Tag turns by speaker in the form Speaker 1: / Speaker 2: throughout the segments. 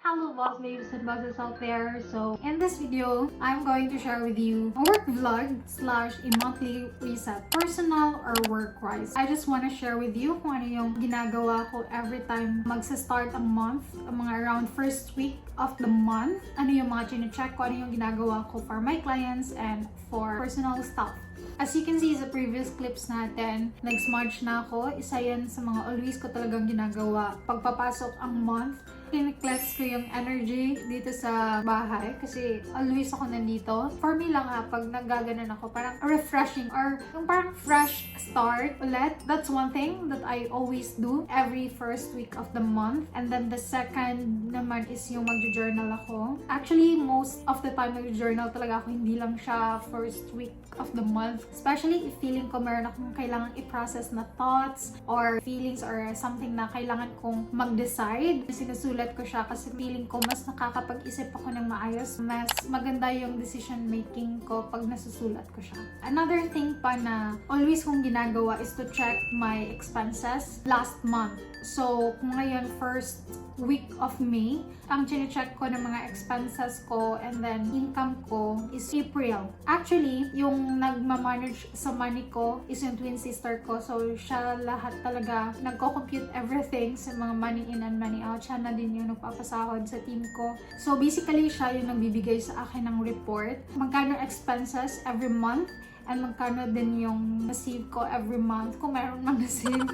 Speaker 1: Hello boss babes and bosses out there. So in this video, I'm going to share with you a work vlog slash a monthly reset, personal or work-wise. I just want to share with you kung ano yung ginagawa ko every time magsa-start ang month, ang mga around first week of the month. Ano yung mga chine-check ko, ano yung ginagawa ko for my clients and for personal stuff. As you can see sa previous clips natin, nag-smudge na ako. Isa yan sa mga always ko talagang ginagawa. Pagpapasok ang month, kiniklex ko yung energy dito sa bahay kasi always ako nandito. For me lang pag naggaganan ako, parang refreshing or yung parang fresh start ulit. That's one thing that I always do every first week of the month. And then the second naman is yung mag-journal ako. Actually, most of the time mag-journal talaga ako, hindi lang siya first week of the month. Especially if feeling ko meron akong kailangan i-process na thoughts or feelings or something na kailangan kong mag-decide. Sinusulat ko siya kasi feeling ko mas nakakapag-isip ako ng maayos. Mas maganda yung decision making ko pag nasusulat ko siya. Another thing pa na always kong ginagawa is to check my expenses last month. So, kung ngayon first week of May, ang chine-check ko ng mga expenses ko and then income ko is April. Actually, yung nagmamanage sa money ko is yung twin sister ko. So, siya lahat talaga nagko-compute everything sa mga money in and money out. Siya na din yung nagpapasahod sa team ko. So, basically, siya yung nagbibigay sa akin ng report. Magkano expenses every month and magkano din yung na-save ko every month kung meron man na-save.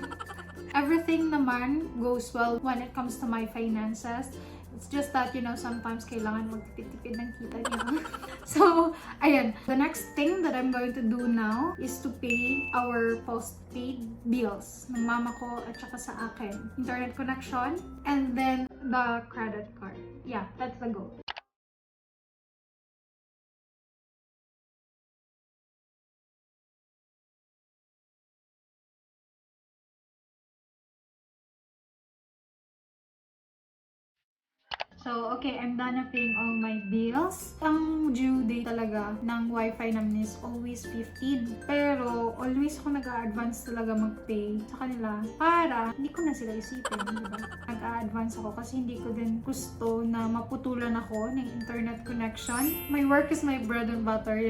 Speaker 1: Everything naman goes well when it comes to my finances. It's just that, sometimes kailangan magtipid-tipid ng kita niya. So, ayan. The next thing that I'm going to do now is to pay our postpaid bills ng mama ko at saka sa akin. Internet connection and then the credit card. Yeah, that's the goal. So, okay, I'm done na paying all my bills. Ang due date talaga ng wifi namin is always 15. Pero, always ako nag-a-advance talaga mag-pay sa kanila para hindi ko na sila isipin, diba? Nag-a-advance ako kasi hindi ko din gusto na maputulan ako ng internet connection. My work is my bread and butter,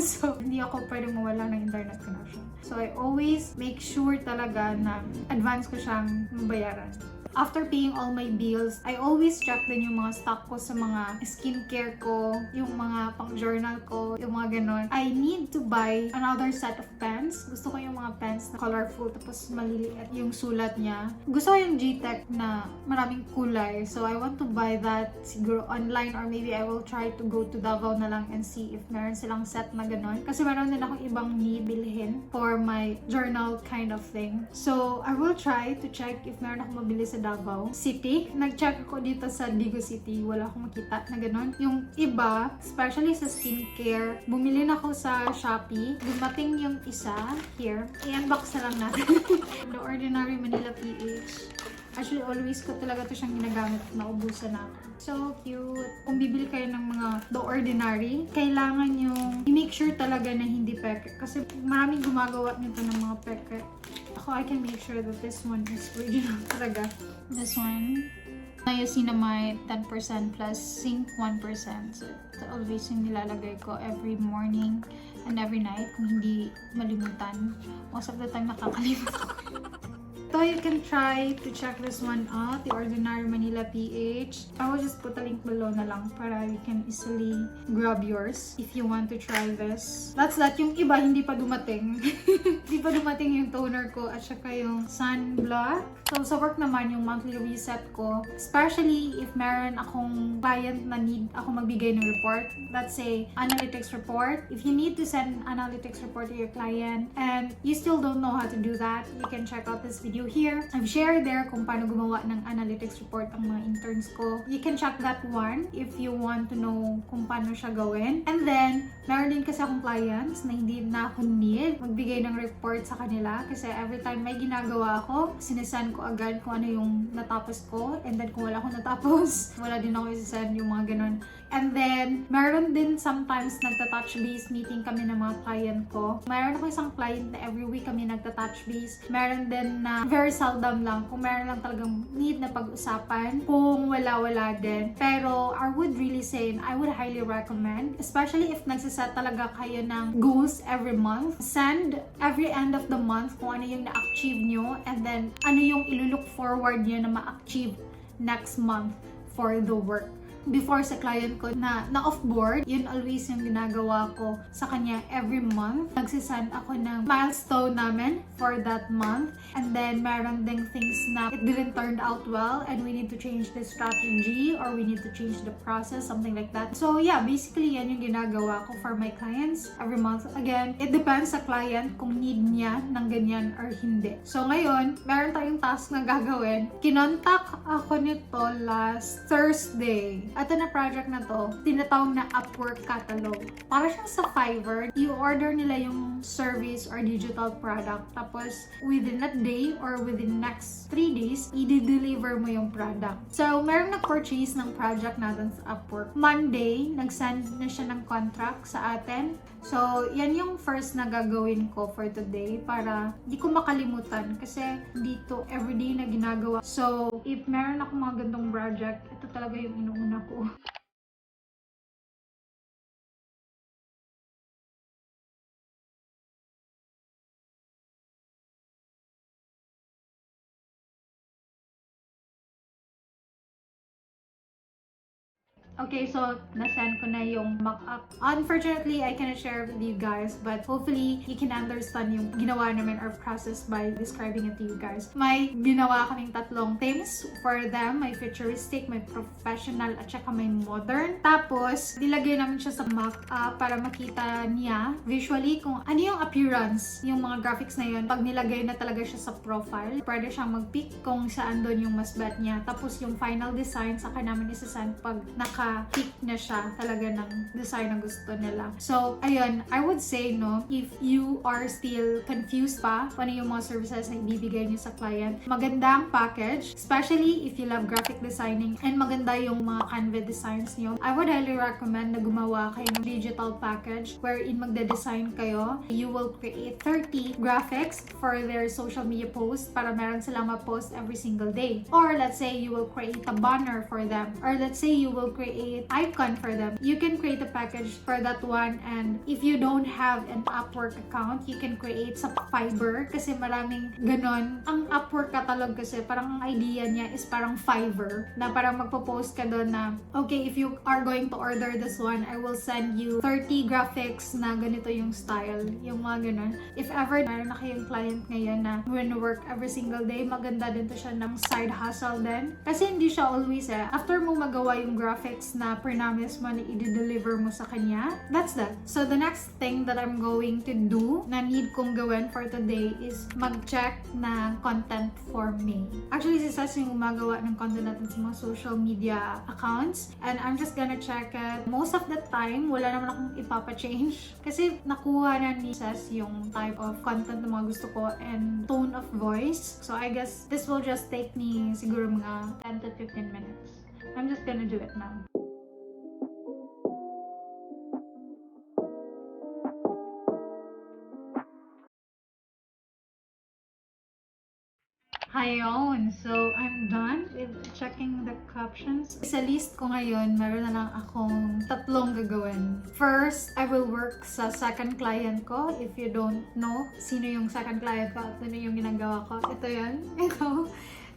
Speaker 1: So, hindi ako pwede mawala ng internet connection. So, I always make sure talaga na advance ko siyang mabayaran. After paying all my bills, I always check din yung mga stock ko sa mga skincare ko, yung mga pang-journal ko, yung mga ganon. I need to buy another set of pens. Gusto ko yung mga pens na colorful tapos maliliit yung sulat niya. Gusto ko yung G-Tech na maraming kulay. So, I want to buy that siguro online or maybe I will try to go to Davao na lang and see if meron silang set na ganon. Kasi meron din akong ibang need bilhin for my journal kind of thing. So, I will try to check if meron akong mabili sa Davao City. Nag-check ako dito sa Digo City. Wala akong makita na gano'n. Yung iba, especially sa skincare, bumili na ako sa Shopee. Dumating yung isa. Here. I-unbox na lang natin. The Ordinary Manila PH. Actually, always ko talaga ito siyang ginagamit. Naubusan na ako. So cute. Kung bibili kayo ng mga The Ordinary, kailangan yung i-make sure talaga na hindi peke. Kasi maraming gumagawa nito ng mga peke. Ako, I can make sure that this one is original talaga. This one, niacinamide 10% plus zinc 1%. So, ito always yung nilalagay ko every morning and every night kung hindi malimutan. Most of the time nakakalimut ako. So you can try to check this one out, the Ordinary Manila PH. I will just put a link below na lang para you can easily grab yours if you want to try this. That's that. Yung iba hindi pa dumating. Hindi pa dumating yung toner ko at saka yung sunblock. So sa work naman yung monthly reset ko, especially if meron akong client na need ako magbigay ng report. Let's say analytics report. If you need to send analytics report to your client and you still don't know how to do that, you can check out this video here. I've shared there kung paano gumawa ng analytics report ang mga interns ko. You can check that one if you want to know kung paano siya gawin. And then, meron din kasi akong clients na hindi na ako need magbigay ng report sa kanila kasi every time may ginagawa ako, sinesend ko agad kung ano yung natapos ko and then kung wala akong natapos, wala din ako isasend yung mga ganun. And then, meron din sometimes nagta-touch base meeting kami ng mga client ko. Meron ako isang client na every week kami nagta-touch base. Meron din na very seldom lang. Kung meron lang talagang need na pag-usapan. Kung wala-wala din. Pero, I would really say, I would highly recommend, especially if nagsiset talaga kayo ng goals every month. Send every end of the month kung ano yung na-achieve nyo and then ano yung ilulook forward nyo na ma-achieve next month for the work. Before sa client ko na off-board, yun always yung ginagawa ko sa kanya every month. Nagsisend ako ng milestone namin for that month. And then, meron ding things na it didn't turn out well and we need to change the strategy or we need to change the process, something like that. So, yeah, basically, yan yung ginagawa ko for my clients every month. Again, it depends sa client kung need niya ng ganyan or hindi. So, ngayon, meron tayong task na gagawin. Kinontak ako nito last Thursday. Ito na project na to, tinatawag na Upwork Catalog. Para siyang sa Fiverr, i-order nila yung service or digital product. Tapos, within that day or within next 3 days, i-deliver mo yung product. So, meron nag-purchase ng project natin sa Upwork. Monday, nag-send na siya ng contract sa atin. So, yan yung first na gagawin ko for today para di ko makalimutan kasi dito everyday na ginagawa. So, if meron akong mga gandong project, ito talaga yung inuuna ko. Okay, so nasend ko na yung mock-up. Unfortunately, I cannot share with you guys, but hopefully, you can understand yung ginawa namin or process by describing it to you guys. May ginawa kaming tatlong themes for them. May futuristic, may professional, at saka may modern. Tapos, nilagay namin siya sa mock-up para makita niya visually kung ano yung appearance, yung mga graphics na yun. Pag nilagay na talaga siya sa profile, pwede siyang mag-pick kung saan doon yung mas bet niya. Tapos, yung final design, saka namin isasend pag naka-pick na siya talaga ng design na gusto nila. So, ayun, I would say, no, if you are still confused pa kung ano yung mga services na ibibigay niyo sa client, maganda ang package, especially if you love graphic designing and maganda yung mga Canva designs niyo. I would highly recommend na gumawa kayo ng digital package wherein magde-design kayo. You will create 30 graphics for their social media posts para meron silang ma-post every single day. Or let's say you will create a banner for them. Or let's say you will create icon for them. You can create a package for that one, and if you don't have an Upwork account, you can create sa Fiverr kasi maraming ganon. Ang Upwork catalog kasi parang ang idea niya is parang Fiverr na parang magpo-post ka doon na okay, if you are going to order this one, I will send you 30 graphics na ganito yung style, yung mga ganon. If ever meron na kayong client ngayon na when work every single day, maganda din to siya ng side hustle din kasi hindi siya always after mo magawa yung graphics na pre-promise mo na i-deliver mo sa kanya, that's that. So the next thing that I'm going to do na need kong gawin for today is mag-check na content for me. Actually, si Sas yung gumagawa ng content natin sa mga social media accounts and I'm just gonna check it. Most of the time, wala naman akong ipapa-change kasi nakuha na ni Sas yung type of content na mga gusto ko and tone of voice. So I guess this will just take me siguro mga 10 to 15 minutes. I'm just gonna do it now. Ayun, so I'm done with checking the captions. Sa list ko ngayon, meron na lang akong tatlong gagawin. First, I will work sa second client ko. If you don't know sino yung second client ko at ano yung ginagawa ko, ito yan, ito.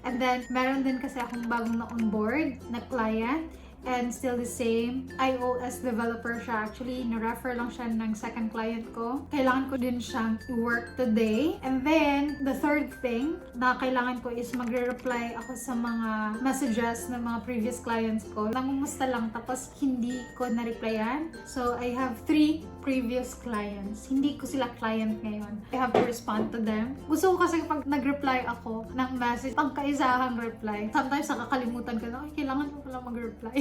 Speaker 1: And then, meron din kasi akong bagong na-onboard na client. And still the same, iOS developer siya. Actually, na-refer lang siya ng second client ko. Kailangan ko din siyang i-work today. And then, the third thing na kailangan ko is magre-reply ako sa mga messages ng mga previous clients ko. Nangumusta lang, tapos hindi ko na-replyan. So, I have 3 previous clients. Hindi ko sila client ngayon. I have to respond to them. Gusto ko kasi pag nag-reply ako ng message, pangkaisahang reply. Sometimes nakakalimutan ko na, kailangan ko pala mag-reply.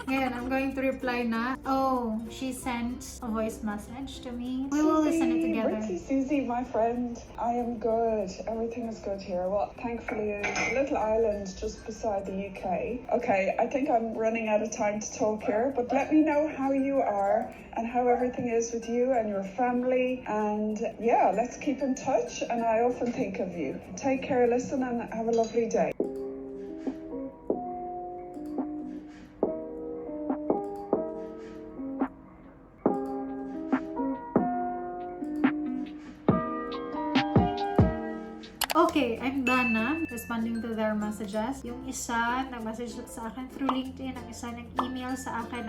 Speaker 1: Ngayon, I'm going to reply na, oh, she sent a voice message to me. We will listen it together.
Speaker 2: Susie, my friend, I am good. Everything is good here. Well, thankfully, a little island just beside the UK. Okay, I think I'm running out of time to talk here, but let me know how you are and how everything is with you and your family. And yeah, let's keep in touch. And I often think of you. Take care, listen, and have a lovely day.
Speaker 1: Okay, I'm done na responding to their messages. Yung isa nag-message sa akin through LinkedIn, ang isa nag-email sa akin,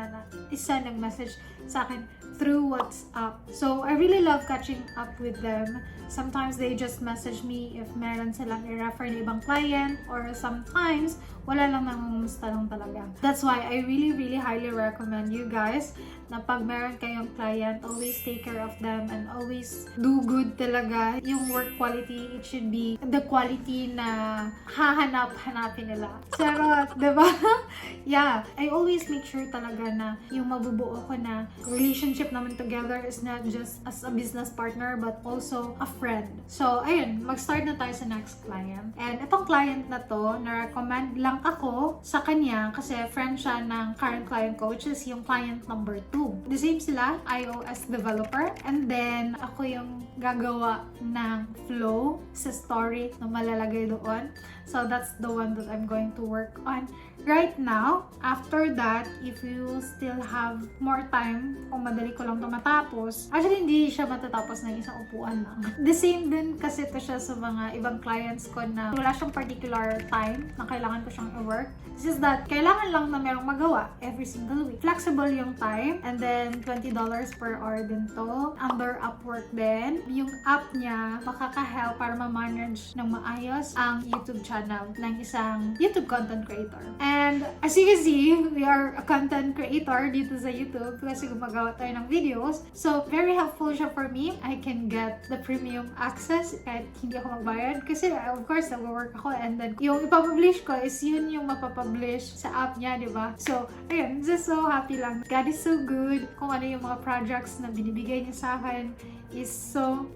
Speaker 1: isa nag-message sa akin through WhatsApp. So, I really love catching up with them. Sometimes they just message me if meron silang i-refer na ibang client, or sometimes wala lang, namumusta lang talaga. That's why I really highly recommend you guys na pag meron kayong client, always take care of them and always do good talaga. Yung work quality, it should be the quality na hahanap-hanapin nila. Pero, diba? Yeah, I always make sure talaga na yung mabubuo ko na relationship naman together is not just as a business partner but also a friend. So, ayun, mag-start na tayo sa next client. And itong client na to, na-recommend lang ako sa kanya kasi friend siya ng current client ko, which is yung client number 2. The same sila, iOS developer. And then, ako yung gagawa ng flow sa story na malalagay doon. So, that's the one that I'm going to work on right now. After that, if you still have more time, kung madali ko lang ito matapos, actually, hindi siya matatapos ng isang upuan lang. The same din kasi ito siya sa mga ibang clients ko na wala siyang particular time na kailangan ko siyang i-work. This is that, kailangan lang na merong magawa every single week. Flexible yung time, and then $20 per hour din to. Under Upwork din. Yung app niya, makaka-help para ma-manage ng maayos ang YouTube channel ng isang YouTube content creator. And as you can see, we are a content creator dito sa YouTube kasi gumagawa tayo ng videos. So, very helpful siya for me. I can get the premium access kahit hindi ako magbayad kasi of course, nag-work ako, and then yung ipapublish ko is yun yung mapapublish sa app niya, di ba? So, ayun, just so happy lang. God is so good. Kung ano yung mga projects na binibigay niya sa akin is so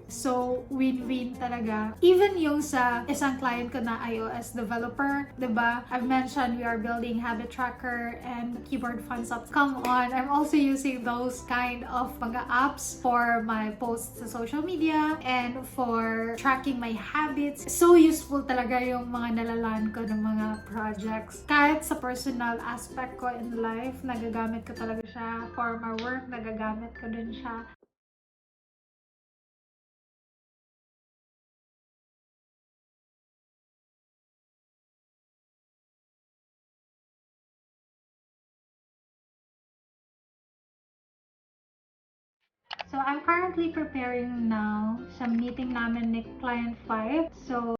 Speaker 1: win-win talaga. Even yung sa isang client ko na iOS developer, diba? I've mentioned we are building habit tracker and keyboard fun apps. Come on, I'm also using those kind of mga apps for my posts sa social media and for tracking my habits. So useful talaga yung mga nalalaan ko ng mga projects. Kahit sa personal aspect ko in life, nagagamit ko talaga siya. For my work, nagagamit ko din siya. So, I'm currently preparing now sa meeting namin ni Client 5. So,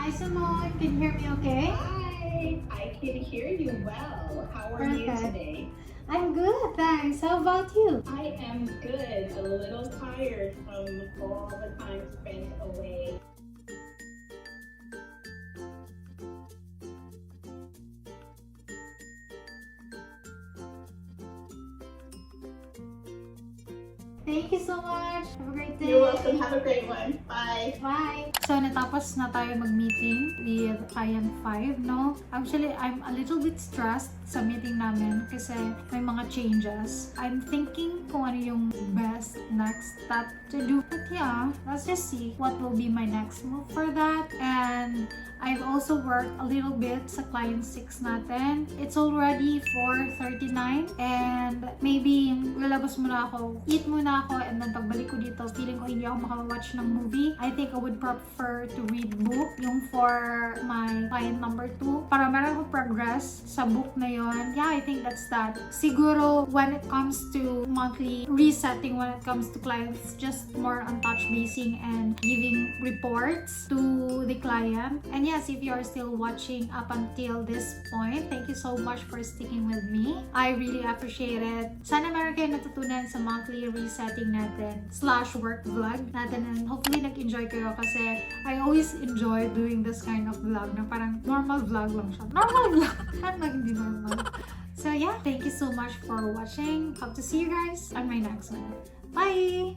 Speaker 1: hi Simone, can you hear me okay?
Speaker 3: Hi, I can hear you well. How are you
Speaker 1: Perfect.
Speaker 3: today?
Speaker 1: I'm good, thanks. How about you?
Speaker 3: I am good. A little tired from all the time spent away.
Speaker 1: Thank you so much. Have a great day.
Speaker 3: You're welcome. Have a great one. Bye.
Speaker 1: Bye! So, natapos na tayo mag-meeting with Client 5, no? Actually, I'm a little bit stressed sa meeting namin kasi may mga changes. I'm thinking kung ano yung best next step to do. But yeah, let's just see what will be my next move for that. And I've also worked a little bit sa Client 6 natin. It's already 4:39 and maybe lalabas muna ako, eat muna ako, and then pagbalik ko dito, feeling ko hindi ako makawatch ng movie. I think I would prefer to read book, yung for my client number 2, para meron akong progress sa book na yon. Yeah, I think that's that. Siguro, when it comes to monthly resetting, when it comes to clients, just more on touch basing and giving reports to the client. And yes, if you are still watching up until this point, thank you so much for sticking with me. I really appreciate it. Sana meron kayo natutunan sa monthly resetting natin / work vlog natin, and hopefully nag-enjoy kayo kasi I always enjoy doing this kind of vlog na parang normal vlog lang siya. Normal vlog! Ano hindi normal? So yeah, thank you so much for watching. Hope to see you guys on my next one. Bye!